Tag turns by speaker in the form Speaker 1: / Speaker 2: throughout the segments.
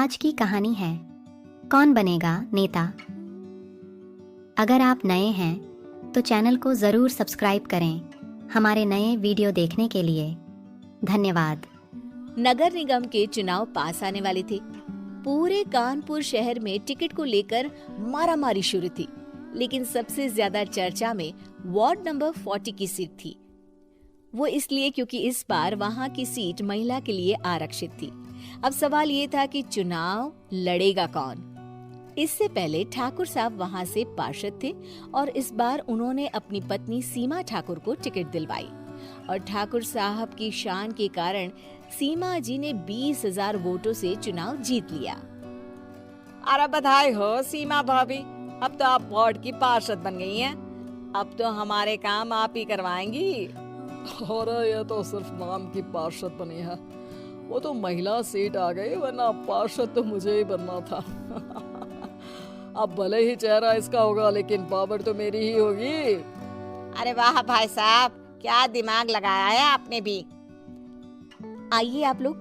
Speaker 1: आज की कहानी है कौन बनेगा नेता। अगर आप नए हैं तो चैनल को ज़रूर सब्सक्राइब करें हमारे नए वीडियो देखने के लिए। धन्यवाद।
Speaker 2: नगर निगम के चुनाव पास आने वाले थे। पूरे कानपुर शहर में टिकट को लेकर मारामारी शुरू थी, लेकिन सबसे ज्यादा चर्चा में वार्ड नंबर 40 की सीट थी। वो इसलिए क्योंकि इस बार वहां की सीट महिला के लिए आरक्षित थी। अब सवाल ये था कि चुनाव लड़ेगा कौन। इससे पहले ठाकुर साहब वहां से पार्षद थे और इस बार उन्होंने अपनी पत्नी सीमा ठाकुर को टिकट दिलवाई और ठाकुर साहब की शान के कारण सीमा जी ने 20,000 वोटों से चुनाव जीत लिया।
Speaker 3: अरे बधाई हो सीमा भाभी, अब तो आप वार्ड की पार्षद बन गई हैं। अब तो हमारे काम आप ही करवाएंगी।
Speaker 4: अरे ये तो सिर्फ नाम की पार्षद बनी है, वो तो महिला सीट आ गई, वरना पार्षद तो मुझे ही बनना था। अब भले ही चेहरा इसका होगा लेकिन पावर तो मेरी ही होगी।
Speaker 3: अरे वाह भाई साहब, क्या दिमाग लगाया है आपने भी।
Speaker 2: आइए आप लोग,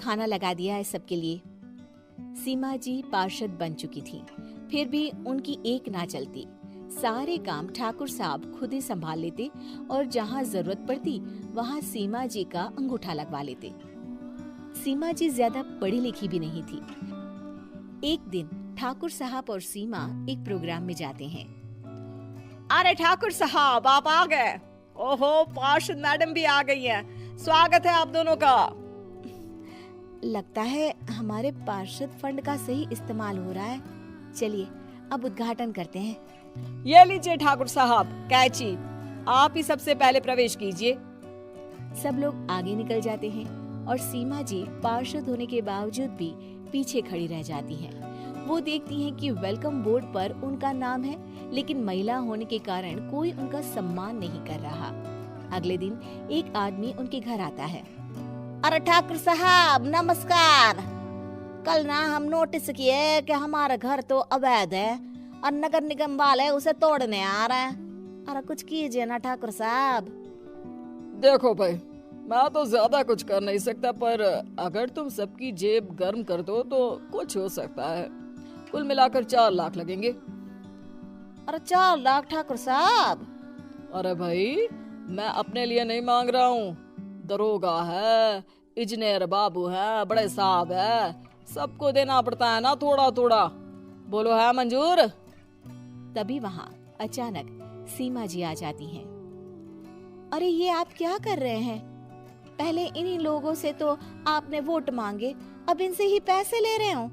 Speaker 2: खाना लगा दिया है सबके लिए। सीमा जी पार्षद बन चुकी थी, फिर भी उनकी एक ना चलती। सारे काम ठाकुर साहब खुद ही संभाल लेते और जहाँ जरूरत पड़ती वहाँ सीमा जी का अंगूठा लगवा लेते। सीमा जी ज्यादा पढ़ी लिखी भी नहीं थी। एक दिन ठाकुर साहब और सीमा एक प्रोग्राम में जाते हैं।
Speaker 3: अरे ठाकुर साहब आप आ गए। ओहो, पार्षद मैडम भी आ गई हैं। स्वागत है आप दोनों का।
Speaker 2: लगता है हमारे पार्षद फंड का सही इस्तेमाल हो रहा है। चलिए अब उद्घाटन करते हैं।
Speaker 3: ये लीजिए ठाकुर साहब कैची, आप ही सबसे पहले प्रवेश कीजिए।
Speaker 2: सब लोग आगे निकल जाते हैं और सीमा जी पार्षद होने के बावजूद भी पीछे खड़ी रह जाती हैं। वो देखती हैं कि वेलकम बोर्ड पर उनका नाम है, लेकिन महिला होने के कारण कोई उनका सम्मान नहीं कर रहा। अगले दिन एक आदमी उनके घर आता है।
Speaker 3: अरे ठाकुर साहब नमस्कार। कल ना हम नोटिस किए कि हमारा घर तो अवैध है और नगर निगम वाले उसे तोड़ने आ रहे हैं। अरे कुछ कीजिए ना ठाकुर साहब।
Speaker 4: देखो भाई, मैं तो ज्यादा कुछ कर नहीं सकता, पर अगर तुम सबकी जेब गर्म कर दो तो कुछ हो सकता है। कुल मिलाकर 4 लाख लगेंगे।
Speaker 3: अरे 4 लाख ठाकुर साहब?
Speaker 4: अरे भाई, मैं अपने लिए नहीं मांग रहा हूँ। दरोगा है, इंजीनियर बाबू है, बड़े साहब है, सबको देना पड़ता है ना थोड़ा थोड़ा। बोलो है मंजूर?
Speaker 2: तभी वहाँ अचानक सीमा जी आ जाती हैं। अरे ये आप क्या कर रहे हैं? पहले इन्हीं लोगों से तो आपने वोट मांगे, अब इनसे ही पैसे ले रहे हो।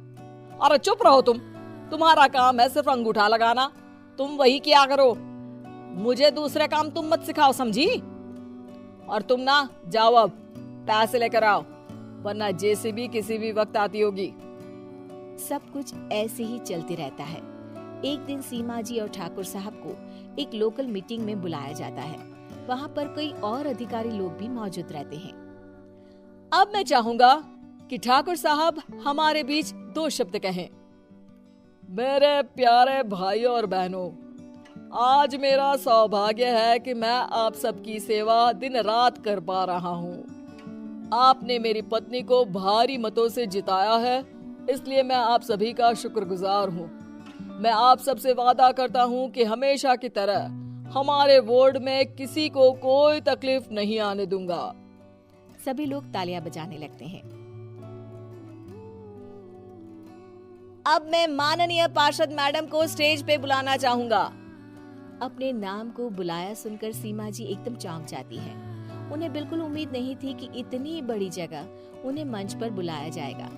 Speaker 3: अरे चुप रहो तुम। तुम्हारा काम है सिर्फ अंगूठा लगाना, तुम वही किया करो। मुझे दूसरे काम तुम मत सिखाओ, समझी? और तुम ना जाओ, अब पैसे लेकर आओ, वरना जेसीबी किसी भी वक्त आती होगी।
Speaker 2: सब कुछ ऐसे ही चलते रहता है। एक दिन सीमा जी और ठाकुर साहब को एक लोकल मीटिंग में बुलाया जाता है। वहाँ पर कई और अधिकारी लोग भी मौजूद रहते हैं।
Speaker 3: अब मैं चाहूंगा कि ठाकुर साहब हमारे बीच 2 शब्द कहें।
Speaker 4: मेरे प्यारे भाइयों और बहनों, आज मेरा सौभाग्य है कि मैं आप सबकी सेवा दिन रात कर पा रहा हूँ। आपने मेरी पत्नी को भारी मतों से जिताया है, इसलिए मैं आप सभी का शुक्रगुजार हूँ। मैं आप सबसे वादा करता हूँ कि हमेशा की तरह हमारे वार्ड में किसी को कोई तकलीफ नहीं आने दूंगा।
Speaker 2: सभी लोग तालियां बजाने लगते हैं।
Speaker 3: अब मैं माननीय पार्षद मैडम को स्टेज पे बुलाना चाहूंगा।
Speaker 2: अपने नाम को बुलाया सुनकर सीमा जी एकदम चौंक जाती है। उन्हें बिल्कुल उम्मीद नहीं थी कि इतनी बड़ी जगह उन्हें मंच पर बुलाया जाएगा।